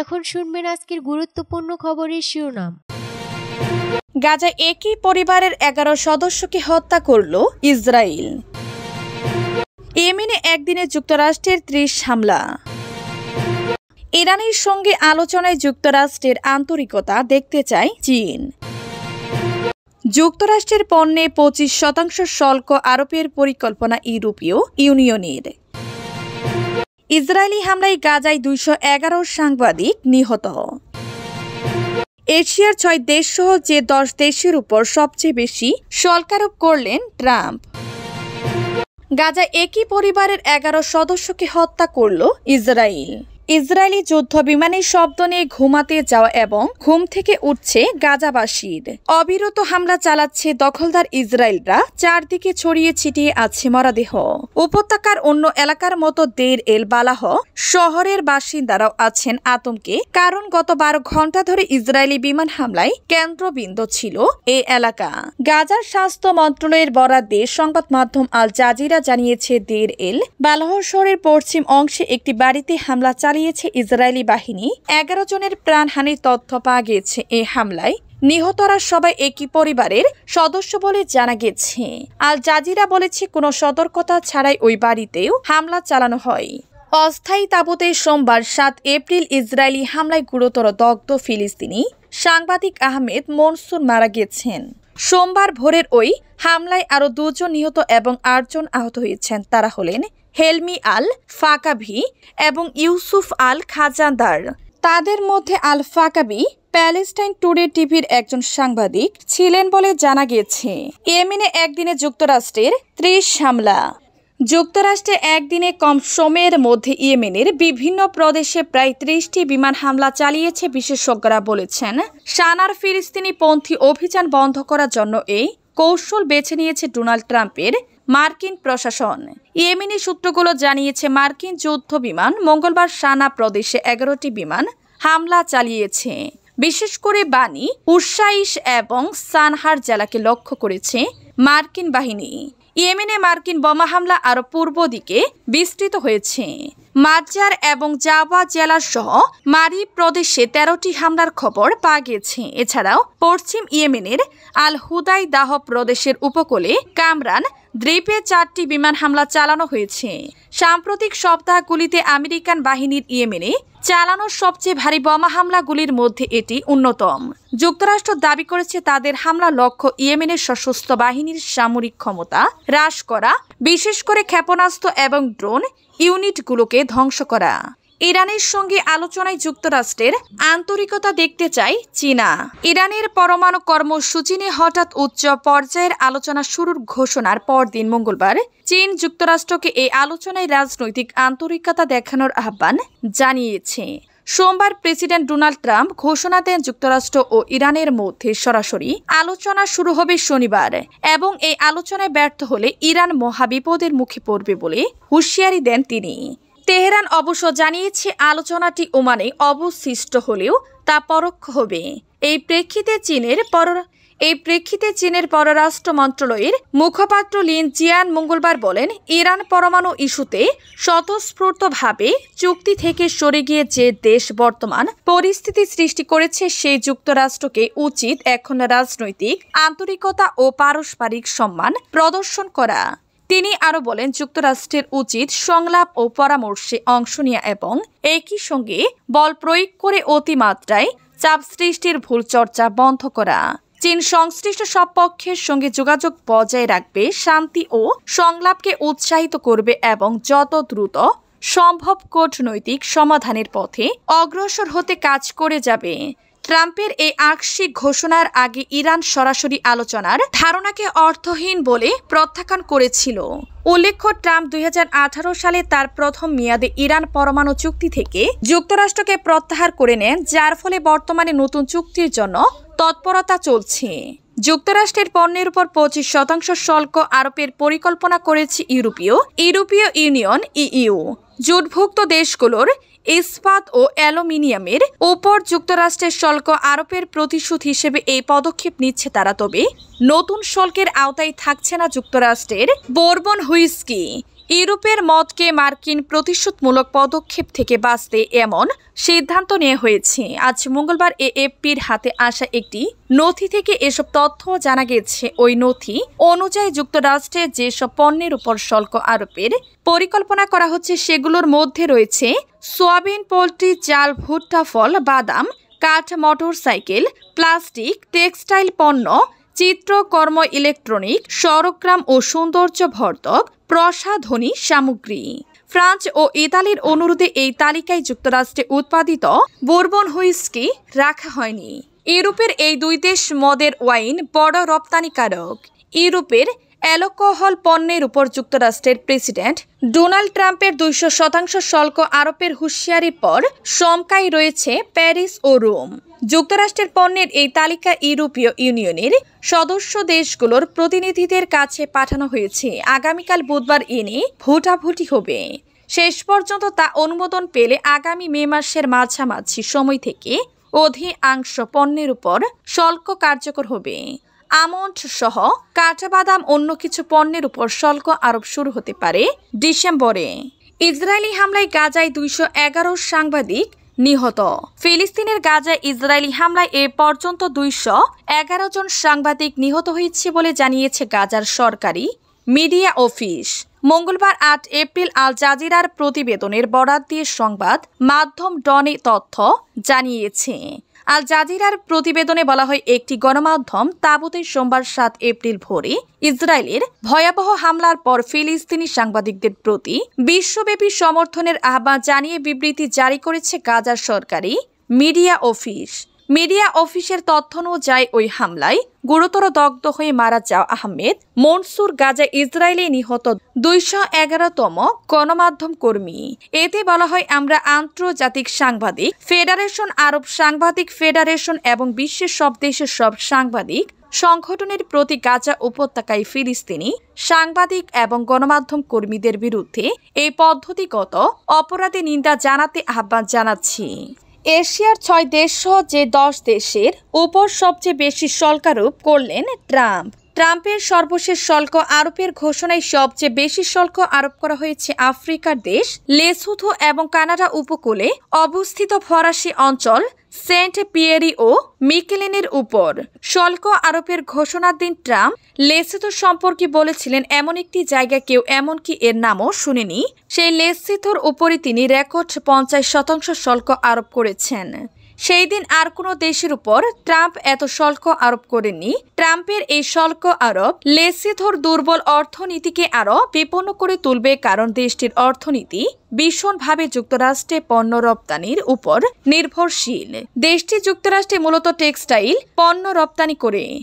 এখন শুনবেন আজকের গুরুত্বপূর্ণ খবরের শিরোনাম। গাজায় একই পরিবারের 11 সদস্যকে হত্যা করল ইসরায়েল। ইয়েমেনে একদিনে যুক্তরাষ্ট্রের 30 হামলা। ইরানের সঙ্গে আলোচনায় যুক্তরাষ্ট্রের আন্তরিকতা দেখতে চায় চীন। যুক্তরাষ্ট্রের পণ্যে 25% শুল্ক আরোপের পরিকল্পনা ইউরোপীয় ইউনিয়নের। ইসরায়েলি হামলায় গাজায় 211 সাংবাদিক নিহত। এশিয়ার 6 দেশসহ যে 10 দেশের উপর সবচেয়ে বেশি শুল্ক আরোপ করলেন ট্রাম্প। গাজায় একই পরিবারের 11 সদস্যকে হত্যা করল ইসরায়েল। ইসরায়েলি যুদ্ধ বিমানের শব্দ নিয়ে ঘুমাতে যাওয়া এবং ঘুম থেকে উঠছে গাজাবাসীর। অবিরত হামলা চালাচ্ছে দখলদার ইসরায়েলরা, চারদিকে ছড়িয়ে ছিটিয়ে আছে মরদেহ। উপত্যকার অন্য এলাকার মতো দের এল বালাহ শহরের বাসিন্দারাও আছেন আতঙ্কে, কারণ গত 12 ঘন্টা ধরে ইসরায়েলি বিমান হামলায় কেন্দ্রবিন্দু ছিল এই এলাকা। গাজার স্বাস্থ্য মন্ত্রণালয়ের বরাদ্দে সংবাদ মাধ্যম আল জাজিরা জানিয়েছে, দের এল বালাহ শহরের পশ্চিম অংশে একটি বাড়িতে হামলা চালিয়েছে ইসরায়েলি বাহিনী। 11 জনের প্রাণহানির তথ্য পাওয়া গেছে। এই হামলায় নিহতরা সবাই একই পরিবারের সদস্য বলে জানা গেছে। আল জাজিরা বলেছে, কোনো সতর্কতা ছাড়াই ওই বাড়িতেও হামলা চালানো হয়। অস্থায়ী তাঁবুতে সোমবার 7 এপ্রিল ইসরায়েলি হামলায় গুরুতর দগ্ধ ফিলিস্তিনি সাংবাদিক আহমেদ মনসুর মারা গেছেন। সোমবার ভোরের ওই হামলায় আরও 2 জন নিহত এবং 8 জন আহত হয়েছেন। তারা হলেন হেলমি আল ফাকাভি এবং ইউসুফ আল খাজানদার। তাদের মধ্যে আল ফাকাবি প্যালেস্টাইন টুডে টিভির একজন সাংবাদিক ছিলেন বলে জানা গেছে। ইয়েমেনে একদিনে যুক্তরাষ্ট্রের 30 হামলা। যুক্তরাষ্ট্রে একদিনে কম সময়ের মধ্যে ইয়েমেনের বিভিন্ন প্রদেশে প্রায় 30টি বিমান হামলা চালিয়েছে। বিশেষজ্ঞরা বলেছেন, সানার ফিলিস্তিনি পন্থী অভিযান বন্ধ করার জন্য এই কৌশল বেছে নিয়েছে ডোনাল্ড ট্রাম্পের মার্কিন প্রশাসন। ইয়েমেনি সূত্রগুলো জানিয়েছে, মার্কিন যুদ্ধ বিমান মঙ্গলবার সানা প্রদেশে 11টি বিমান হামলা চালিয়েছে। বিশেষ করে বানি, উসাইশ এবং সানহার জেলাকে লক্ষ্য করেছে মার্কিন বাহিনী। ইয়েমেনে মার্কিন বোমা হামলা আরও পূর্ব দিকে বিস্তৃত হয়েছে। মাজার এবং জাবা জেলা সহ মারি প্রদেশে 13টি হামলার খবর পাওয়া গেছে। এছাড়াও পশ্চিম ইয়েমেনের আল হুদাইদাহ প্রদেশের উপকূলে কামরান দ্বীপে 4টি বিমান হামলা চালানো হয়েছে। সাম্প্রতিক সপ্তাহগুলিতে আমেরিকান বাহিনীর ইয়েমেনে চালানো সবচেয়ে ভারী বোমা হামলাগুলির মধ্যে এটি অন্যতম। যুক্তরাষ্ট্র দাবি করেছে, তাদের হামলা লক্ষ্য ইয়েমেনের সশস্ত্র বাহিনীর সামরিক ক্ষমতা হ্রাস করা, বিশেষ করে ক্ষেপণাস্ত্র এবং ড্রোন ইউনিটগুলোকে ধ্বংস করা। ইরানের সঙ্গে আলোচনায় যুক্তরাষ্ট্রের আন্তরিকতা দেখতে চায় চীনা। ইরানের পরমাণু কর্মসূচি নিয়ে হঠাৎ উচ্চ পর্যায়ের আলোচনা শুরুর ঘোষণার পরদিন মঙ্গলবার চীন যুক্তরাষ্ট্রকে এই আলোচনায় রাজনৈতিক আন্তরিকতা দেখানোর আহ্বান জানিয়েছে। সোমবার প্রেসিডেন্ট ডোনাল্ড ট্রাম্প ঘোষণা দেন, যুক্তরাষ্ট্র ও ইরানের মধ্যে সরাসরি আলোচনা শুরু হবে শনিবার এবং এই আলোচনায় ব্যর্থ হলে ইরান মহাবিপদের মুখে পড়বে বলে হুঁশিয়ারি দেন তিনি। তেহরান অবশ্য জানিয়েছে, আলোচনাটি ওমানে অবশিষ্ট হলেও তা পরোক্ষ হবে। এই প্রেক্ষিতে চীনের পররাষ্ট্র মন্ত্রণালয়ের মুখপাত্র লিন জিয়ান মঙ্গলবার বলেন, ইরান পরমাণু ইস্যুতে স্বতঃস্ফূর্তভাবে চুক্তি থেকে সরে গিয়ে যে দেশ বর্তমান পরিস্থিতি সৃষ্টি করেছে, সেই যুক্তরাষ্ট্রকে উচিত এখন রাজনৈতিক আন্তরিকতা ও পারস্পরিক সম্মান প্রদর্শন করা। তিনি আরও বলেন, যুক্তরাষ্ট্রের উচিত সংলাপ ও পরামর্শে অংশ নেওয়া এবং একই সঙ্গে বল প্রয়োগ করে অতিমাত্রায় চাপ সৃষ্টির ভুল চর্চা বন্ধ করা। চীন সংশ্লিষ্ট সব পক্ষের সঙ্গে যোগাযোগ বজায় রাখবে, শান্তি ও সংলাপকে উৎসাহিত করবে এবং যত দ্রুত সম্ভব কূটনৈতিক সমাধানের পথে অগ্রসর হতে কাজ করে যাবে। ট্রাম্পের এই আকস্মিক ঘোষণার আগে ইরান সরাসরি আলোচনার ধারণাকে অর্থহীন বলে প্রত্যাখ্যান করেছিল। উল্লেখ্য, ট্রাম্প 2018 সালে তার প্রথম মেয়াদে ইরান পরমাণু চুক্তি থেকে যুক্তরাষ্ট্রকে প্রত্যাহার করে নেন, যার ফলে বর্তমানে নতুন চুক্তির জন্য তৎপরতা চলছে। যুক্তরাষ্ট্রের পণ্যের উপর 25% শুল্ক আরোপের পরিকল্পনা করেছে ইউরোপীয় ইউনিয়ন ইইউ। জোটভুক্ত দেশগুলোর ইস্পাত ও অ্যালুমিনিয়ামের উপর যুক্তরাষ্ট্রের শুল্ক আরোপের প্রতিশোধ হিসেবে এই পদক্ষেপ নিচ্ছে তারা। তবে নতুন শুল্কের আওতায় থাকছে না যুক্তরাষ্ট্রের বোরবন হুইস্কি, ইউরোপের মতকে মার্কিন প্রতিশোধমূলক পদক্ষেপ থেকে বাঁচতে এমন সিদ্ধান্ত নেওয়া হয়েছে। আজ মঙ্গলবার এএফপির হাতে আসা একটি নথি থেকে এসব তথ্য জানা গেছে। ওই নথি অনুযায়ী যুক্তরাষ্ট্রের যেসব পণ্যের উপর শুল্ক আরোপের পরিকল্পনা করা হচ্ছে সেগুলোর মধ্যে রয়েছে সোয়াবিন, পোলট্রি, চাল, ভুট্টা, ফল, বাদাম, কাঠ, মোটরসাইকেল, প্লাস্টিক, টেক্সটাইল পণ্য, চিত্রকর্ম, ইলেকট্রনিক, সরগ্রাম ও সৌন্দর্যবর্ধক প্রসাধনী সামগ্রী। ফ্রান্স ও ইতালির অনুরোধে এই তালিকায় যুক্তরাষ্ট্রে উৎপাদিত বোরবন হুইস্কি রাখা হয়নি। ইউরোপের এই দুই দেশ মদের ওয়াইন বড় রপ্তানিকারক। ইউরোপের অ্যালকোহল পণ্যের উপর যুক্তরাষ্ট্রের প্রেসিডেন্ট ডোনাল্ড ট্রাম্পের 200% শুল্ক আরোপের হুঁশিয়ারির পর শঙ্কায় রয়েছে প্যারিস ও রোম। যুক্তরাষ্ট্রের পণ্যের এই তালিকা ইউরোপীয় ইউনিয়নের সদস্য দেশগুলোর প্রতিনিধিদের কাছে পাঠানো হয়েছে। আগামীকাল বুধবার এনে ভোটাভুটি হবে। শেষ পর্যন্ত তা অনুমোদন পেলে আগামী মে মাসের মাঝামাঝি সময় থেকে অধিকাংশ পণ্যের উপর শুল্ক কার্যকর হবে। আমন্ড সহ কাঠবাদাম অন্য কিছু পণ্যের উপর শুল্ক আরোপ শুরু হতে পারে ডিসেম্বরে। ইসরায়েলি হামলায় গাজায় 211 সাংবাদিক নিহত। ফিলিস্তিনের গাজায় ইসরায়েলি হামলায় এ পর্যন্ত 211 জন সাংবাদিক নিহত হয়েছে বলে জানিয়েছে গাজার সরকারি মিডিয়া অফিস। মঙ্গলবার 8 এপ্রিল আল জাজিরার প্রতিবেদনের বরাত দিয়ে সংবাদ মাধ্যম ডনে তথ্য জানিয়েছে। আল জাজিরার প্রতিবেদনে বলা হয়, একটি গণমাধ্যম তাবুতে সোমবার 7 এপ্রিল ভোরে ইসরায়েলের ভয়াবহ হামলার পর ফিলিস্তিনি সাংবাদিকদের প্রতি বিশ্বব্যাপী সমর্থনের আহ্বান জানিয়ে বিবৃতি জারি করেছে গাজার সরকারি মিডিয়া অফিস। মিডিয়া অফিসের তথ্য অনুযায়ী ওই হামলায় গুরুতর দগ্ধ হয়ে মারা যাওয়া আহমেদ মনসুর গাজা ইসরায়েলে নিহত 211তম গণমাধ্যম কর্মী। এতে বলা হয়, আমরা আন্তর্জাতিক সাংবাদিক ফেডারেশন, আরব সাংবাদিক ফেডারেশন এবং বিশ্বের সব দেশের সব সাংবাদিক সংগঠনের প্রতি গাজা উপত্যকায় ফিলিস্তিনি সাংবাদিক এবং গণমাধ্যম কর্মীদের বিরুদ্ধে এই পদ্ধতিগত অপরাধে নিন্দা জানাতে আহ্বান জানাচ্ছি। এশিয়ার 6 দেশ সহ যে 10 দেশের উপর সবচেয়ে বেশি শুল্ক আরোপ করলেন ট্রাম্প। ট্রাম্পের সর্বশেষ শুল্ক আরোপের ঘোষণায় সবচেয়ে বেশি শুল্ক আরোপ করা হয়েছে আফ্রিকার দেশ লেসোথো এবং কানাডা উপকূলে অবস্থিত ফরাসি অঞ্চল সেন্ট পিয়েরি ও মিকেলেনের উপর। শুল্ক আরোপের ঘোষণার দিন ট্রাম্প লেসোথো সম্পর্কে বলেছিলেন, এমন একটি জায়গা কেউ এমনকি এর নামও শুনেনি। সেই লেসোথোর উপরে তিনি রেকর্ড 50% শুল্ক আরোপ করেছেন। সেই দিন আর কোনো দেশের উপর ট্রাম্প এত শুল্ক আরোপ করেননি। ট্রাম্পের এই শুল্ক আরোপ লেসোথোর দুর্বল অর্থনীতিকে আরও বিপন্ন করে তুলবে, কারণ দেশটির অর্থনীতি ভীষণভাবে যুক্তরাষ্ট্রে পণ্য রপ্তানির উপর নির্ভরশীল। দেশটি যুক্তরাষ্ট্রে মূলত টেক্সটাইল পণ্য রপ্তানি করে।